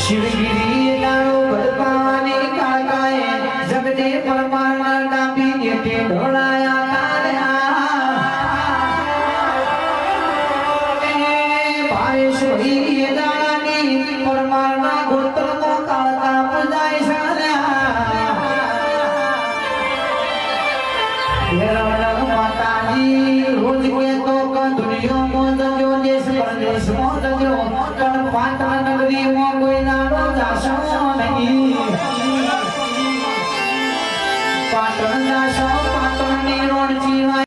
शिवगिरी लाड़ो भरपाने काकाए जगदे परमाना डाबी के ढोलाया काया भावेश भई ये दानी परमाना गोत्र को कालका पुजाय सारा हेरा माताजी रोज के तो दुनिया में जो देश परदेश में जो कर पाता नगरी में कोई नारो जाशो नहीं पाटन जाशो पाटन नी रोड जीवा